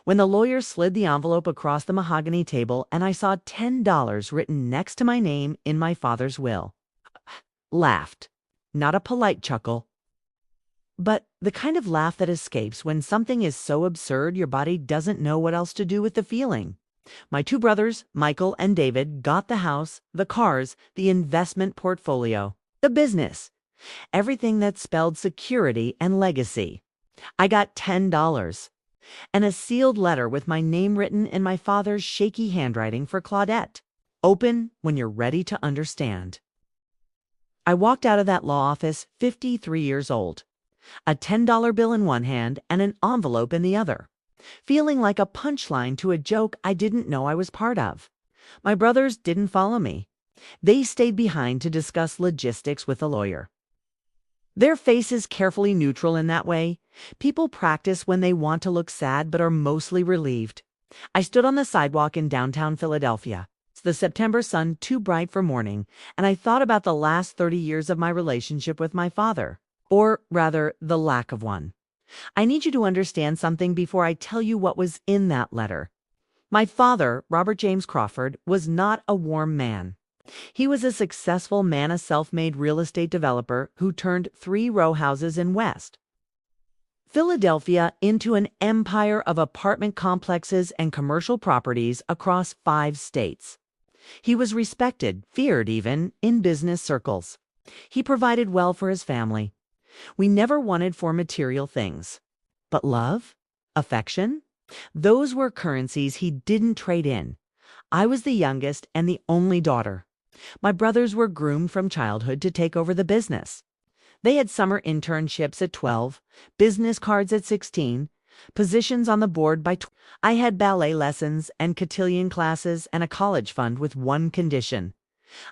when the lawyer slid the envelope across the mahogany table and I saw $10 written next to my name in my father's will. Laughed. Not a polite chuckle, but the kind of laugh that escapes when something is so absurd your body doesn't know what else to do with the feeling. My two brothers, Michael and David, got the house, the cars, the investment portfolio, the business, everything that spelled security and legacy. I got $10 and a sealed letter with my name written in my father's shaky handwriting for Claudette. Open when you're ready to understand. I walked out of that law office 53 years old, a $10 bill in one hand and an envelope in the other, feeling like a punchline to a joke I didn't know I was part of. My brothers didn't follow me. They stayed behind to discuss logistics with a lawyer. Their faces carefully neutral in that way. People practice when they want to look sad but are mostly relieved. I stood on the sidewalk in downtown Philadelphia, the September sun too bright for morning, and I thought about the last 30 years of my relationship with my father, or rather, the lack of one. I need you to understand something before I tell you what was in that letter. My father, Robert James Crawford, was not a warm man. He was a successful man, a self-made real estate developer who turned 3 row houses in West Philadelphia into an empire of apartment complexes and commercial properties across 5 states. He was respected, feared even, in business circles. He provided well for his family. We never wanted for material things. But love? Affection? Those were currencies he didn't trade in. I was the youngest and the only daughter. My brothers were groomed from childhood to take over the business. They had summer internships at 12, business cards at 16, positions on the board by 20. I had ballet lessons and cotillion classes and a college fund with one condition.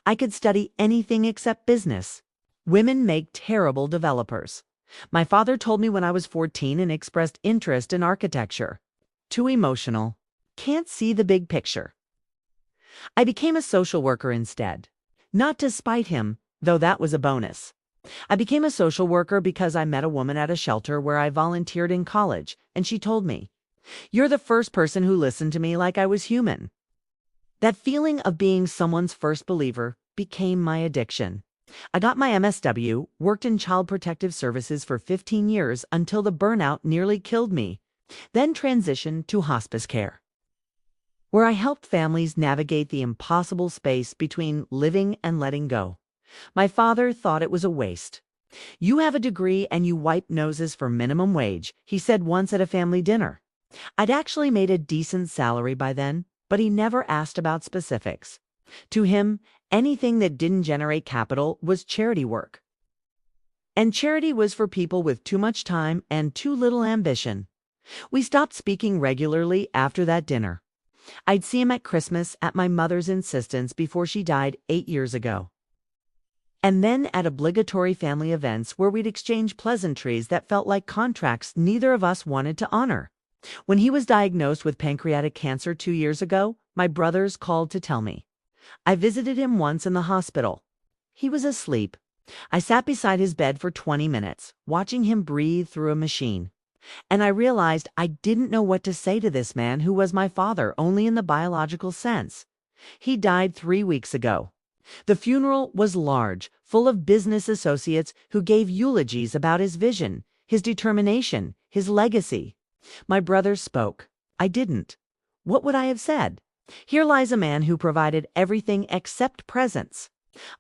I could study anything except business. Women make terrible developers. My father told me when I was 14 and expressed interest in architecture. Too emotional. Can't see the big picture. I became a social worker instead. Not to spite him, though that was a bonus. I became a social worker because I met a woman at a shelter where I volunteered in college, and she told me, "You're the first person who listened to me like I was human." That feeling of being someone's first believer became my addiction. I got my MSW, worked in child protective services for 15 years until the burnout nearly killed me, then transitioned to hospice care, where I helped families navigate the impossible space between living and letting go. My father thought it was a waste. "You have a degree and you wipe noses for minimum wage," he said once at a family dinner. I'd actually made a decent salary by then, but he never asked about specifics. To him, anything that didn't generate capital was charity work. And charity was for people with too much time and too little ambition. We stopped speaking regularly after that dinner. I'd see him at Christmas at my mother's insistence before she died 8 years ago. And then at obligatory family events where we'd exchange pleasantries that felt like contracts neither of us wanted to honor. When he was diagnosed with pancreatic cancer 2 years ago, my brothers called to tell me. I visited him once in the hospital. He was asleep. I sat beside his bed for 20 minutes, watching him breathe through a machine. And I realized I didn't know what to say to this man who was my father only in the biological sense. He died 3 weeks ago. The funeral was large, full of business associates who gave eulogies about his vision, his determination, his legacy. My brothers spoke. I didn't. What would I have said? Here lies a man who provided everything except presents.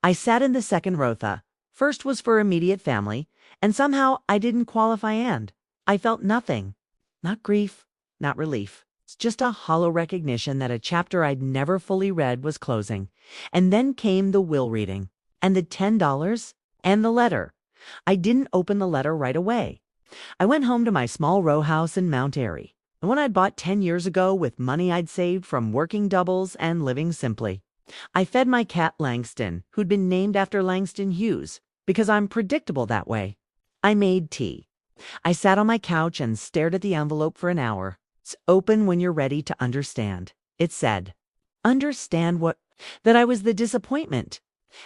I sat in the second row. The first was for immediate family, and somehow I didn't qualify, and I felt nothing. Not grief, not relief. It's just a hollow recognition that a chapter I'd never fully read was closing. And then came the will reading, and the $10, and the letter. I didn't open the letter right away. I went home to my small row house in Mount Airy, the one I'd bought 10 years ago with money I'd saved from working doubles and living simply. I fed my cat Langston, who'd been named after Langston Hughes, because I'm predictable that way. I made tea. I sat on my couch and stared at the envelope for an hour. "It's open when you're ready to understand," it said. Understand what? That I was the disappointment.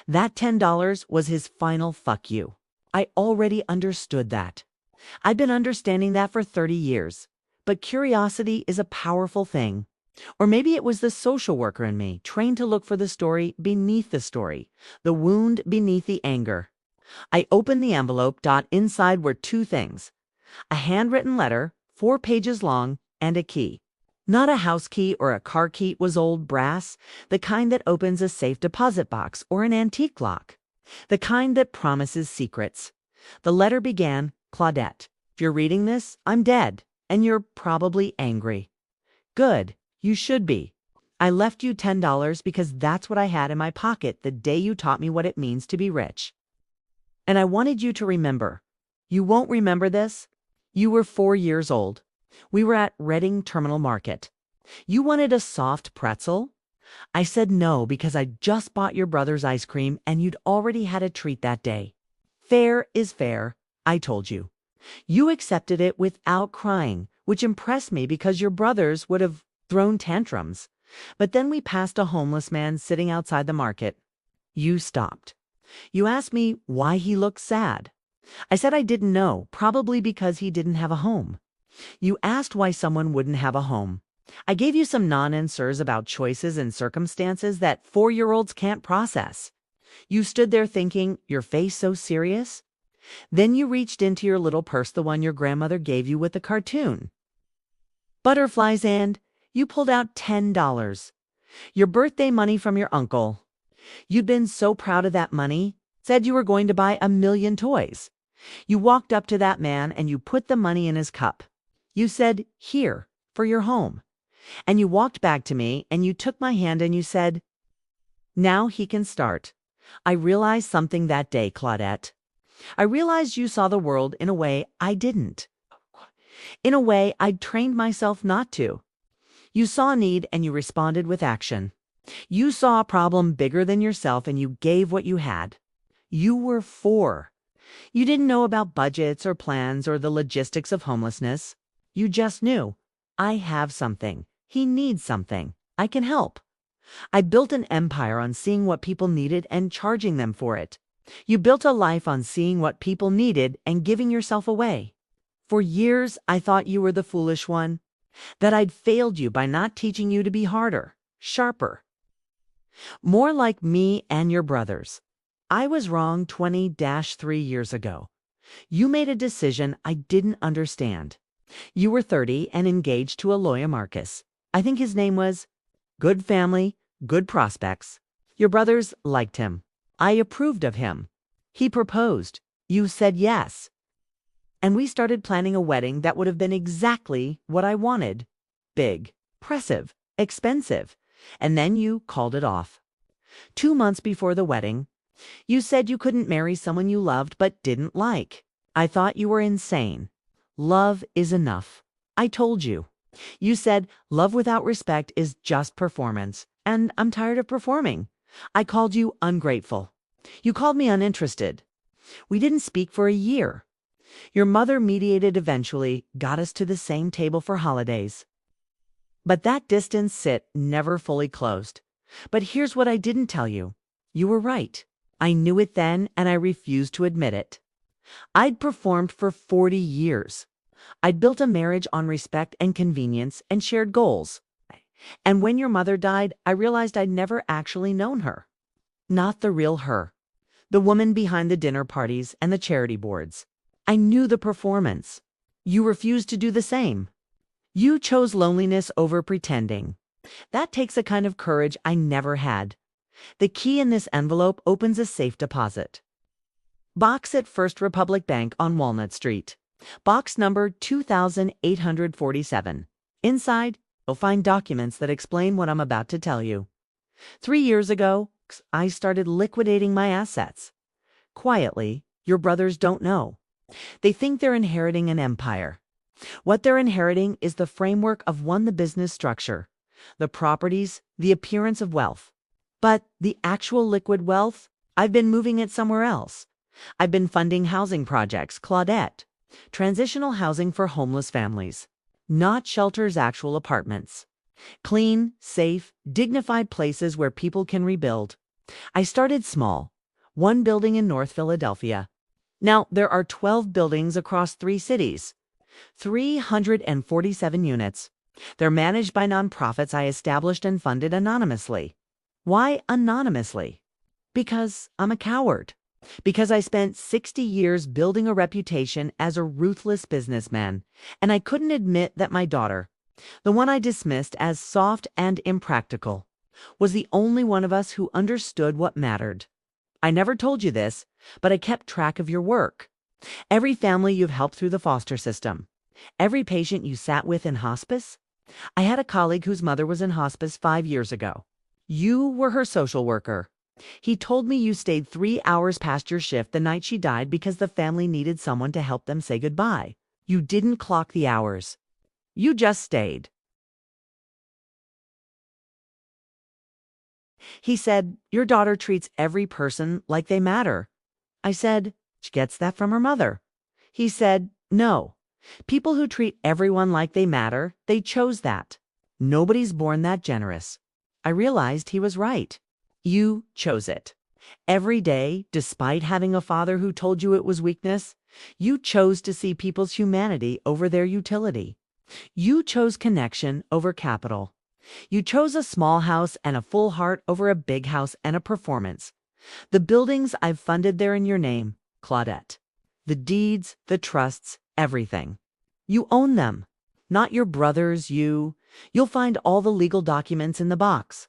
That $10 was his final fuck you. I already understood that. I'd been understanding that for 30 years. But curiosity is a powerful thing. Or maybe it was the social worker in me, trained to look for the story beneath the story, the wound beneath the anger. I opened the envelope. Inside were two things: a handwritten letter, 4 pages long, and a key. Not a house key or a car key, was old brass, the kind that opens a safe deposit box or an antique lock, the kind that promises secrets. The letter began, "Claudette, if you're reading this, I'm dead, and you're probably angry. Good, you should be. I left you $10 because that's what I had in my pocket the day you taught me what it means to be rich. And I wanted you to remember. You won't remember this. You were 4 years old. We were at Reading Terminal Market. You wanted a soft pretzel? I said no because I just bought your brother's ice cream and you'd already had a treat that day. Fair is fair, I told you. You accepted it without crying, which impressed me because your brothers would have thrown tantrums. But then we passed a homeless man sitting outside the market. You stopped. You asked me why he looked sad. I said I didn't know, probably because he didn't have a home. You asked why someone wouldn't have a home. I gave you some non-answers about choices and circumstances that 4-year-olds can't process. You stood there thinking, your face so serious. Then you reached into your little purse, the one your grandmother gave you with the cartoon. Butterflies, and you pulled out $10. Your birthday money from your uncle. You'd been so proud of that money, said you were going to buy 1,000,000 toys. You walked up to that man and you put the money in his cup. You said, "Here, for your home." And you walked back to me and you took my hand and you said, "Now he can start." I realized something that day, Claudette. I realized you saw the world in a way I didn't. In a way I'd trained myself not to. You saw a need and you responded with action. You saw a problem bigger than yourself and you gave what you had. You were 4. You didn't know about budgets or plans or the logistics of homelessness. You just knew, I have something. He needs something. I can help. I built an empire on seeing what people needed and charging them for it. You built a life on seeing what people needed and giving yourself away. For years, I thought you were the foolish one, that I'd failed you by not teaching you to be harder, sharper, more like me and your brothers. I was wrong 20-3 years ago. You made a decision I didn't understand. You were 30 and engaged to a lawyer, Marcus. I think his name was. Good family, good prospects. Your brothers liked him. I approved of him. He proposed. You said yes. And we started planning a wedding that would have been exactly what I wanted. Big, impressive, expensive. And then you called it off. 2 months before the wedding, you said you couldn't marry someone you loved but didn't like. I thought you were insane. Love is enough. I told you. You said love without respect is just performance, and I'm tired of performing. I called you ungrateful. You called me uninterested. We didn't speak for a year. Your mother mediated eventually, got us to the same table for holidays. But that distance never fully closed. But here's what I didn't tell you. You were right. I knew it then, and I refused to admit it. I'd performed for 40 years. I'd built a marriage on respect and convenience and shared goals. And when your mother died, I realized I'd never actually known her. Not the real her. The woman behind the dinner parties and the charity boards. I knew the performance. You refused to do the same. You chose loneliness over pretending. That takes a kind of courage I never had. The key in this envelope opens a safe deposit box at First Republic Bank on Walnut Street. Box number 2847. Inside, you'll find documents that explain what I'm about to tell you. 3 years ago, I started liquidating my assets. Quietly, your brothers don't know. They think they're inheriting an empire. What they're inheriting is the framework of the business structure, the properties, the appearance of wealth. But the actual liquid wealth, I've been moving it somewhere else. I've been funding housing projects, Claudette. Transitional housing for homeless families. Not shelters, actual apartments. Clean, safe, dignified places where people can rebuild. I started small. 1 building in North Philadelphia. Now there are 12 buildings across 3 cities. 347 units. They're managed by nonprofits I established and funded anonymously. Why anonymously? Because I'm a coward. Because I spent 60 years building a reputation as a ruthless businessman, and I couldn't admit that my daughter, the one I dismissed as soft and impractical, was the only one of us who understood what mattered. I never told you this, but I kept track of your work. Every family you've helped through the foster system. Every patient you sat with in hospice. I had a colleague whose mother was in hospice 5 years ago. You were her social worker. He told me you stayed 3 hours past your shift the night she died because the family needed someone to help them say goodbye. You didn't clock the hours. You just stayed. He said, your daughter treats every person like they matter. I said, she gets that from her mother. He said, no. People who treat everyone like they matter, they chose that. Nobody's born that generous. I realized he was right. You chose it. Every day, despite having a father who told you it was weakness, you chose to see people's humanity over their utility. You chose connection over capital. You chose a small house and a full heart over a big house and a performance. The buildings I've funded there in your name, Claudette. The deeds, the trusts, everything. You own them. Not your brothers, you. You'll find all the legal documents in the box.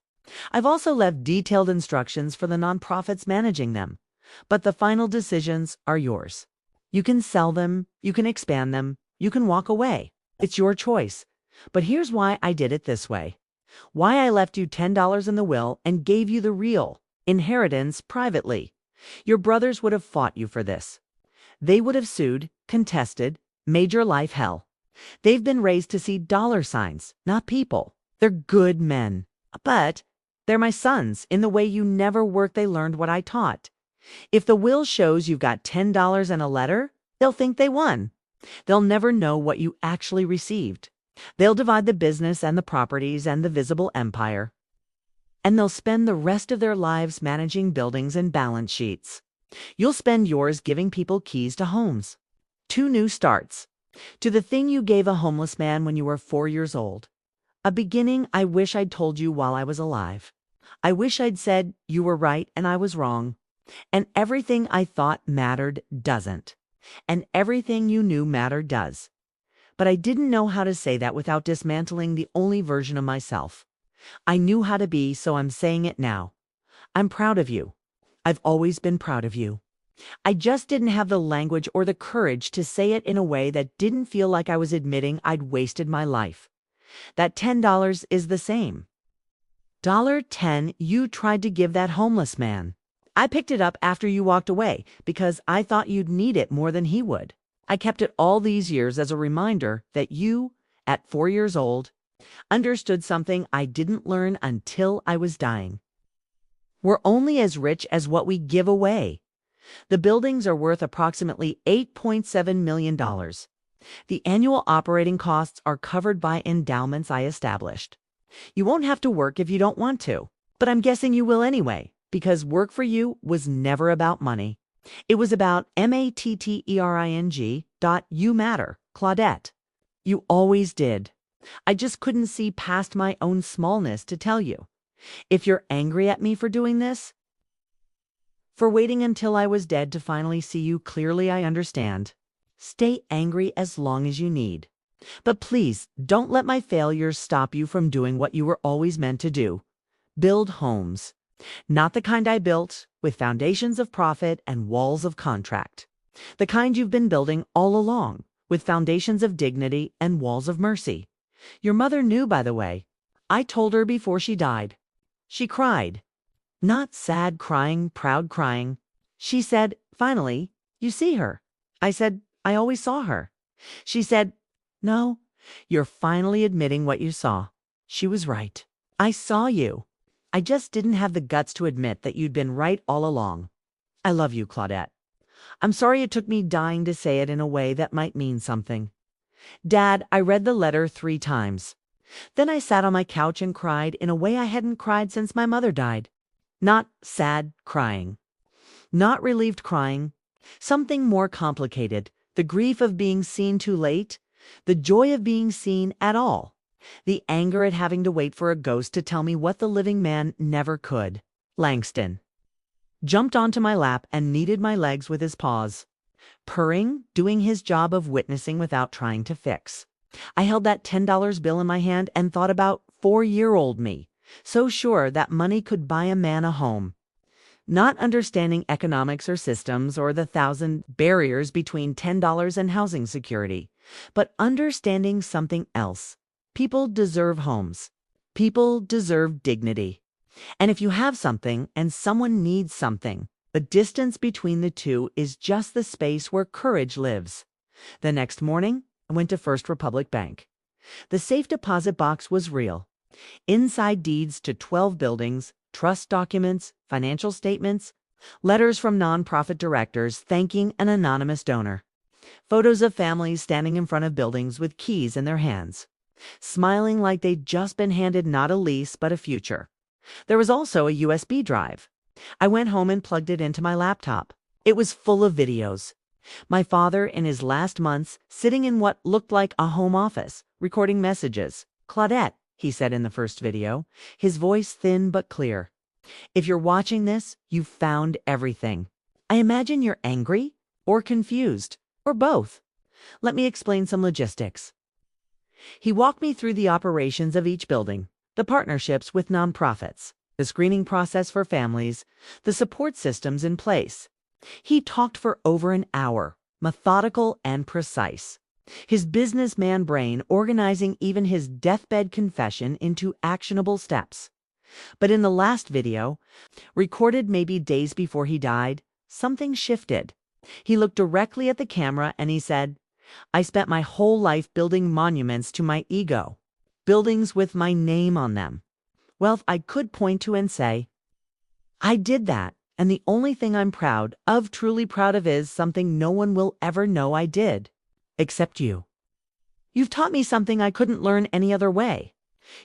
I've also left detailed instructions for the nonprofits managing them, but the final decisions are yours. You can sell them, you can expand them, you can walk away. It's your choice. But here's why I did it this way. Why I left you $10 in the will and gave you the real inheritance privately. Your brothers would have fought you for this. They would have sued, contested, made your life hell. They've been raised to see dollar signs, not people. They're good men. But they're my sons in the way you never worked they learned what I taught. If the will shows you've got $10 and a letter, they'll think they won. They'll never know what you actually received. They'll divide the business and the properties and the visible empire. And they'll spend the rest of their lives managing buildings and balance sheets. You'll spend yours giving people keys to homes. 2 new starts. To the thing you gave a homeless man when you were 4 years old. A beginning I wish I'd told you while I was alive. I wish I'd said you were right and I was wrong. And everything I thought mattered doesn't. And everything you knew mattered does. But I didn't know how to say that without dismantling the only version of myself. I knew how to be, so I'm saying it now. I'm proud of you. I've always been proud of you. I just didn't have the language or the courage to say it in a way that didn't feel like I was admitting I'd wasted my life. That $10 is the same. $10 you tried to give that homeless man. I picked it up after you walked away because I thought you'd need it more than he would. I kept it all these years as a reminder that you, at 4 years old, understood something I didn't learn until I was dying. We're only as rich as what we give away. The buildings are worth approximately $8.7 million. The annual operating costs are covered by endowments I established. You won't have to work if you don't want to, but I'm guessing you will anyway, because work for you was never about money. It was about mattering. You matter, Claudette. You always did. I just couldn't see past my own smallness to tell you. If you're angry at me for doing this, for waiting until I was dead to finally see you clearly, I understand. Stay angry as long as you need. But please, don't let my failures stop you from doing what you were always meant to do. Build homes. Not the kind I built, with foundations of profit and walls of contract. The kind you've been building all along, with foundations of dignity and walls of mercy. Your mother knew, by the way. I told her before she died. She cried. Not sad crying, proud crying. She said, finally, you see her. I said, I always saw her. She said, no, you're finally admitting what you saw. She was right. I saw you. I just didn't have the guts to admit that you'd been right all along. I love you, Claudette. I'm sorry it took me dying to say it in a way that might mean something. Dad, I read the letter 3 times. Then I sat on my couch and cried in a way I hadn't cried since my mother died. Not sad crying. Not relieved crying. Something more complicated. The grief of being seen too late. The joy of being seen at all. The anger at having to wait for a ghost to tell me what the living man never could. Langston jumped onto my lap and kneaded my legs with his paws, purring, doing his job of witnessing without trying to fix. I held that $10 bill in my hand and thought about 4-year-old me, so sure that money could buy a man a home. Not understanding economics or systems or the 1,000 barriers between $10 and housing security, but understanding something else. People deserve homes. People deserve dignity. And if you have something and someone needs something, the distance between the two is just the space where courage lives. The next morning, I went to First Republic Bank. The safe deposit box was real. Inside deeds to 12 buildings, trust documents, financial statements, letters from nonprofit directors thanking an anonymous donor, photos of families standing in front of buildings with keys in their hands, smiling like they'd just been handed not a lease but a future. There was also a USB drive. I went home and plugged it into my laptop. It was full of videos. My father in his last months sitting in what looked like a home office, recording messages. "Claudette," he said in the first video, his voice thin but clear. "If you're watching this, you've found everything. I imagine you're angry or confused or both. Let me explain some logistics." He walked me through the operations of each building, the partnerships with nonprofits, the screening process for families, the support systems in place. He talked for over an hour, methodical and precise. His businessman brain organizing even his deathbed confession into actionable steps. But in the last video, recorded maybe days before he died, something shifted. He looked directly at the camera and he said, "I spent my whole life building monuments to my ego, buildings with my name on them. Well, I could point to and say, I did that, and the only thing I'm proud of, truly proud of, is something no one will ever know I did, except you. You've taught me something I couldn't learn any other way.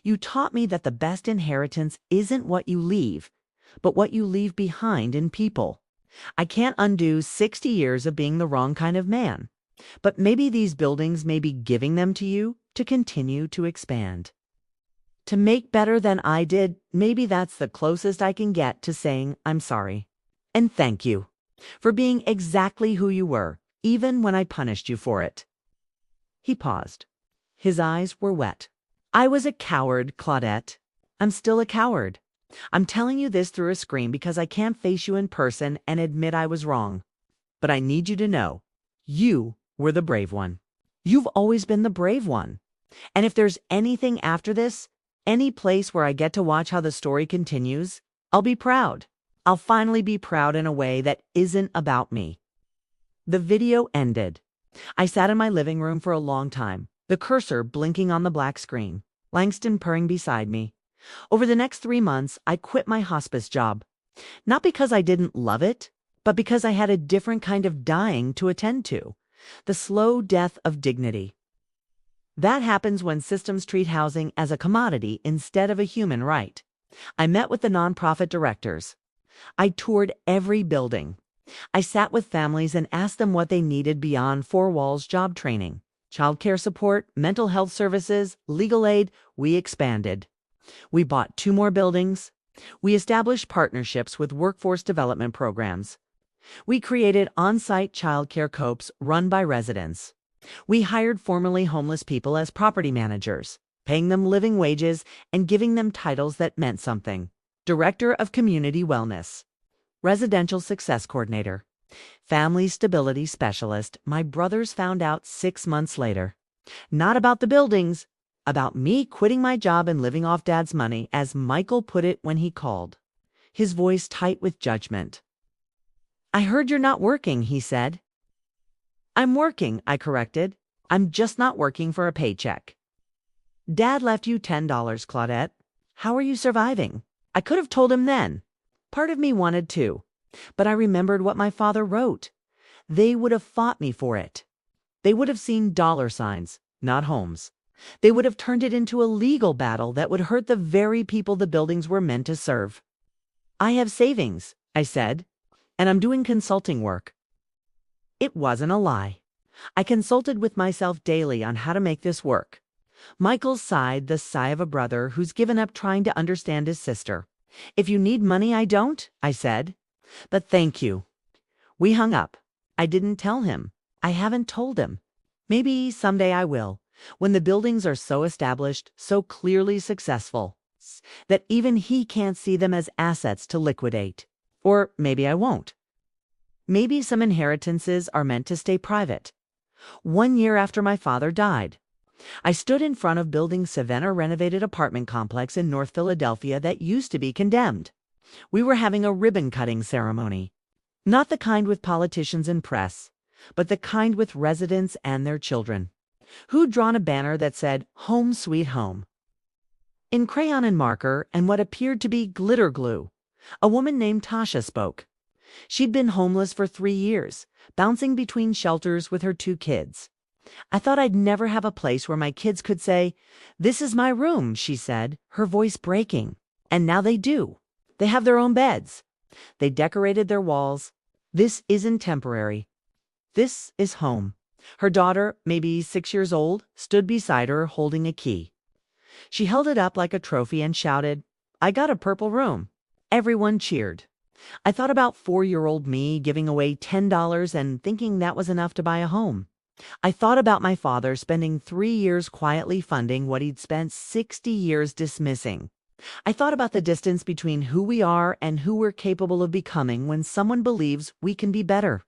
You taught me that the best inheritance isn't what you leave, but what you leave behind in people. I can't undo 60 years of being the wrong kind of man, but maybe these buildings may be giving them to you to continue to expand. To make better than I did, maybe that's the closest I can get to saying I'm sorry. And thank you for being exactly who you were, even when I punished you for it." He paused. His eyes were wet. "I was a coward, Claudette. I'm still a coward. I'm telling you this through a screen because I can't face you in person and admit I was wrong. But I need you to know, you were the brave one. You've always been the brave one. And if there's anything after this, any place where I get to watch how the story continues, I'll be proud. I'll finally be proud in a way that isn't about me." The video ended. I sat in my living room for a long time, the cursor blinking on the black screen, Langston purring beside me. Over the next 3 months, I quit my hospice job. Not because I didn't love it, but because I had a different kind of dying to attend to. The slow death of dignity. That happens when systems treat housing as a commodity instead of a human right. I met with the nonprofit directors. I toured every building. I sat with families and asked them what they needed beyond 4 walls job training, childcare support, mental health services, legal aid. We expanded. We bought 2 more buildings. We established partnerships with workforce development programs. We created on-site childcare co-ops run by residents. We hired formerly homeless people as property managers, paying them living wages and giving them titles that meant something. Director of Community Wellness, Residential Success Coordinator, Family Stability Specialist. My brothers found out 6 months later. Not about the buildings, about me quitting my job and living off Dad's money, as Michael put it when he called, his voice tight with judgment. "I heard you're not working," he said. "I'm working," I corrected. "I'm just not working for a paycheck." "Dad left you $10, Claudette. How are you surviving?" I could have told him then. Part of me wanted to. But I remembered what my father wrote. They would have fought me for it. They would have seen dollar signs, not homes. They would have turned it into a legal battle that would hurt the very people the buildings were meant to serve. "I have savings," I said, "and I'm doing consulting work." It wasn't a lie. I consulted with myself daily on how to make this work. Michael sighed the sigh of a brother who's given up trying to understand his sister. If you need money, I don't, I said. But thank you. We hung up. I didn't tell him. I haven't told him. Maybe someday I will, when the buildings are so established, so clearly successful, that even he can't see them as assets to liquidate. Or maybe I won't. Maybe some inheritances are meant to stay private. 1 year after my father died, I stood in front of building 7, a renovated apartment complex in North Philadelphia that used to be condemned. We were having a ribbon-cutting ceremony. Not the kind with politicians and press, but the kind with residents and their children, who'd drawn a banner that said, "Home Sweet Home." In crayon and marker and what appeared to be glitter glue, a woman named Tasha spoke. She'd been homeless for 3 years, bouncing between shelters with her 2 kids. I thought I'd never have a place where my kids could say, "This is my room," she said, her voice breaking. And now they do. They have their own beds. They decorated their walls. This isn't temporary. This is home. Her daughter, maybe 6 years old, stood beside her holding a key. She held it up like a trophy and shouted, "I got a purple room." Everyone cheered. I thought about 4-year-old me giving away $10 and thinking that was enough to buy a home. I thought about my father spending 3 years quietly funding what he'd spent 60 years dismissing. I thought about the distance between who we are and who we're capable of becoming when someone believes we can be better.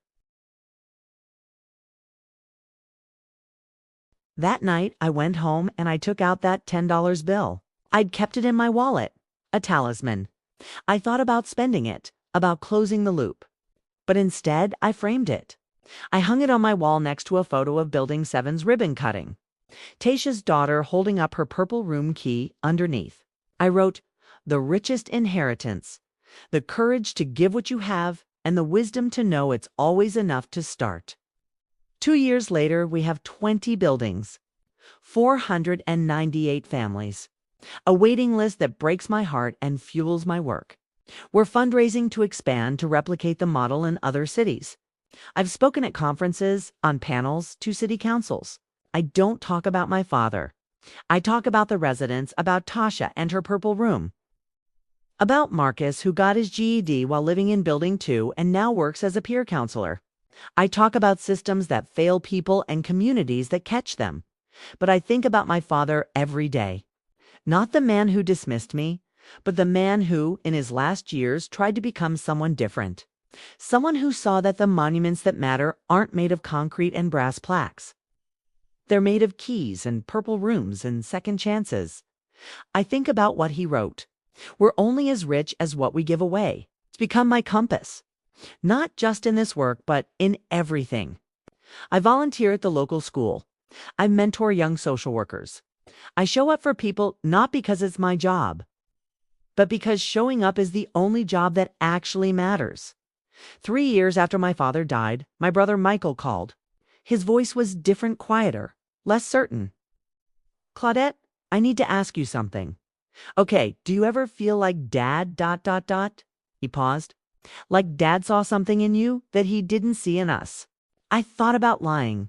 That night, I went home and I took out that $10 bill. I'd kept it in my wallet, a talisman. I thought about spending it, about closing the loop. But instead, I framed it. I hung it on my wall next to a photo of Building 7's ribbon cutting. Tasha's daughter holding up her purple room key underneath. I wrote, "The richest inheritance, the courage to give what you have, and the wisdom to know it's always enough to start." 2 years later, we have 20 buildings, 498 families, a waiting list that breaks my heart and fuels my work. We're fundraising to expand to replicate the model in other cities. I've spoken at conferences, on panels, to city councils. I don't talk about my father. I talk about the residents, about Tasha and her purple room, about Marcus, who got his GED while living in Building 2 and now works as a peer counselor. I talk about systems that fail people and communities that catch them. But I think about my father every day. Not the man who dismissed me, but the man who, in his last years, tried to become someone different. Someone who saw that the monuments that matter aren't made of concrete and brass plaques. They're made of keys and purple rooms and second chances. I think about what he wrote. We're only as rich as what we give away. It's become my compass. Not just in this work, but in everything. I volunteer at the local school. I mentor young social workers. I show up for people not because it's my job, but because showing up is the only job that actually matters. 3 years after my father died, my brother Michael called. His voice was different, quieter, less certain. "Claudette, I need to ask you something." "Okay, do you ever feel like Dad, ... He paused. "Like Dad saw something in you that he didn't see in us." I thought about lying,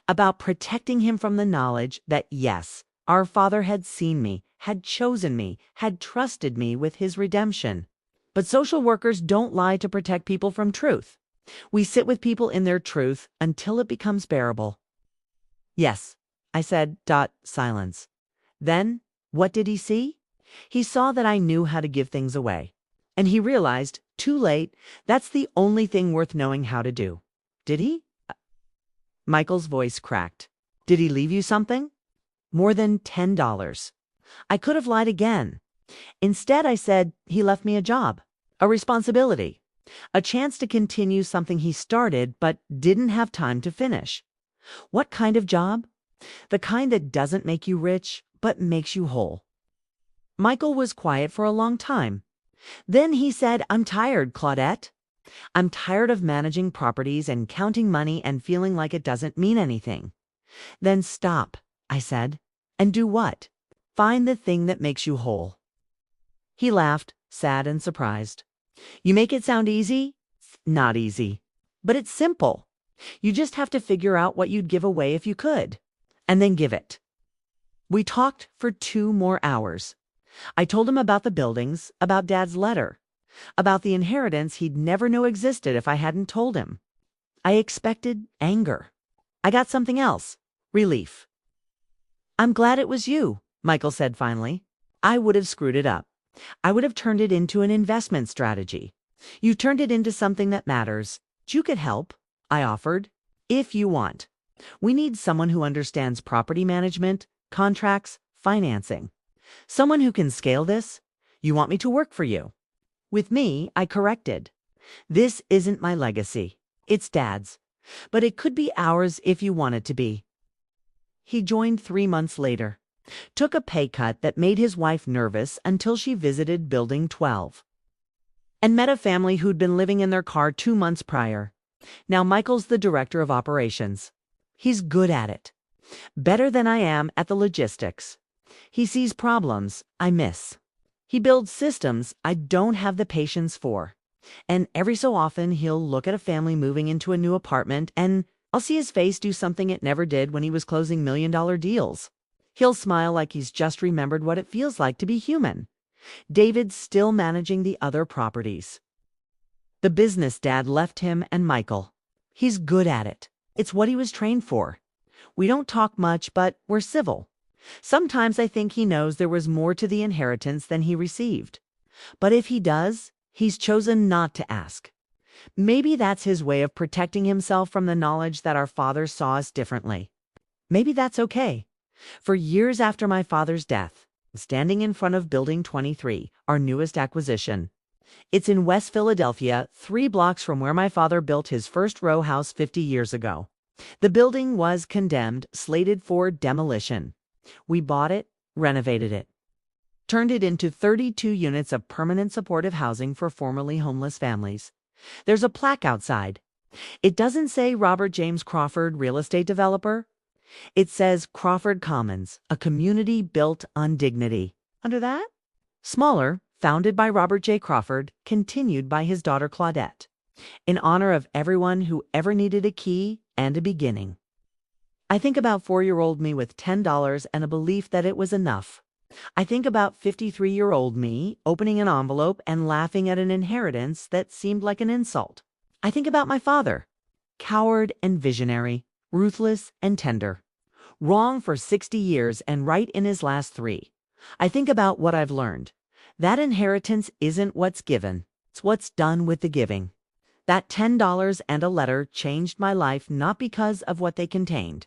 about protecting him from the knowledge that, yes, our father had seen me, had chosen me, had trusted me with his redemption. But social workers don't lie to protect people from truth. We sit with people in their truth until it becomes bearable. "Yes," I said. Silence. "Then, what did he see?" "He saw that I knew how to give things away. And he realized, too late, that's the only thing worth knowing how to do." "Did he?" Michael's voice cracked. "Did he leave you something?" "More than $10. I could have lied again. Instead, I said, he left me a job, a responsibility, a chance to continue something he started but didn't have time to finish. What kind of job? The kind that doesn't make you rich, but makes you whole. Michael was quiet for a long time. Then he said, "I'm tired, Claudette. I'm tired of managing properties and counting money and feeling like it doesn't mean anything." "Then stop," I said. "And do what?" "Find the thing that makes you whole." He laughed, sad and surprised. "You make it sound easy?" "Not easy. But it's simple. You just have to figure out what you'd give away if you could, and then give it. We talked for 2 more hours. I told him about the buildings, about Dad's letter, about the inheritance he'd never know existed if I hadn't told him. I expected anger. I got something else. Relief. "I'm glad it was you," Michael said finally. "I would have screwed it up. I would have turned it into an investment strategy. You turned it into something that matters. You could help," I offered, "if you want. We need someone who understands property management, contracts, financing. Someone who can scale this. You want me to work for you?" With me, I corrected. "This isn't my legacy. It's Dad's. But it could be ours if you want it to be." He joined 3 months later, took a pay cut that made his wife nervous until she visited Building 12, and met a family who'd been living in their car 2 months prior. Now Michael's the director of operations. He's good at it. Better than I am at the logistics. He sees problems I miss. He builds systems I don't have the patience for. And every so often he'll look at a family moving into a new apartment and I'll see his face do something it never did when he was closing million-dollar deals. He'll smile like he's just remembered what it feels like to be human. David's still managing the other properties. The business Dad left him and Michael. He's good at it. It's what he was trained for. We don't talk much, but we're civil. Sometimes I think he knows there was more to the inheritance than he received. But if he does, he's chosen not to ask. Maybe that's his way of protecting himself from the knowledge that our fathers saw us differently. Maybe that's okay. For years after my father's death, standing in front of Building 23, our newest acquisition. It's in West Philadelphia, 3 blocks from where my father built his first row house 50 years ago. The building was condemned, slated for demolition. We bought it, renovated it, turned it into 32 units of permanent supportive housing for formerly homeless families. There's a plaque outside. It doesn't say Robert James Crawford, real estate developer. It says Crawford Commons, a community built on dignity. Under that, smaller, founded by Robert J. Crawford, continued by his daughter Claudette, in honor of everyone who ever needed a key and a beginning. I think about 4-year-old me with $10 and a belief that it was enough. I think about 53-year-old me opening an envelope and laughing at an inheritance that seemed like an insult. I think about my father, coward and visionary, ruthless and tender, wrong for 60 years and right in his last 3. I think about what I've learned. That inheritance isn't what's given, it's what's done with the giving. That $10 and a letter changed my life not because of what they contained,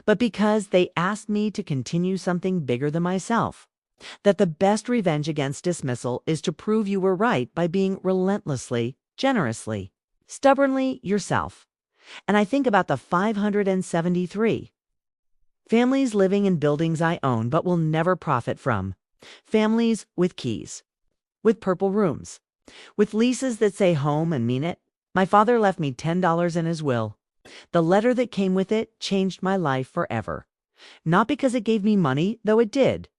but because they asked me to continue something bigger than myself. That the best revenge against dismissal is to prove you were right by being relentlessly, generously, stubbornly yourself. And I think about the 573 families living in buildings I own but will never profit from. Families with keys, with purple rooms, with leases that say home and mean it. My father left me $10 in his will. The letter that came with it changed my life forever. Not because it gave me money, though it did.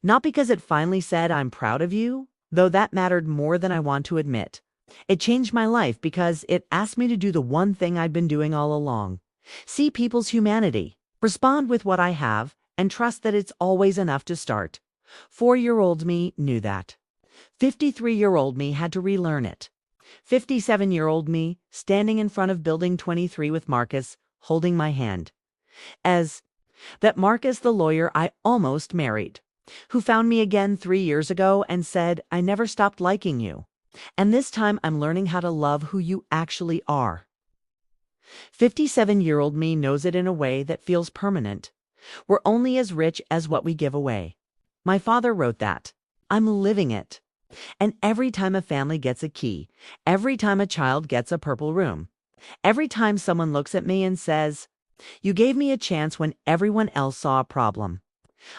Not because it finally said, "I'm proud of you," though that mattered more than I want to admit. It changed my life because it asked me to do the one thing I'd been doing all along. See people's humanity, respond with what I have, and trust that it's always enough to start. 4-year-old me knew that. 53-year-old me had to relearn it. 57-year-old me, standing in front of Building 23 with Marcus, holding my hand. That Marcus, the lawyer I almost married, who found me again 3 years ago and said, "I never stopped liking you. And this time I'm learning how to love who you actually are." 57-year-old me knows it in a way that feels permanent. We're only as rich as what we give away. My father wrote that. I'm living it. And every time a family gets a key, every time a child gets a purple room, every time someone looks at me and says, "You gave me a chance when everyone else saw a problem,"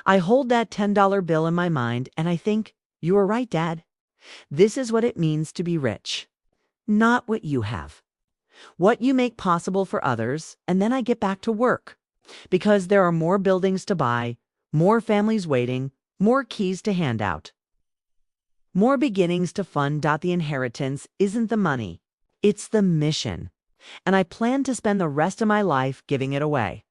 I hold that $10 bill in my mind and I think, "You were right, Dad. This is what it means to be rich. Not what you have. What you make possible for others, and then I get back to work. Because there are more buildings to buy, more families waiting, more keys to hand out. More beginnings to fund. The inheritance isn't the money. It's the mission. and I plan to spend the rest of my life giving it away.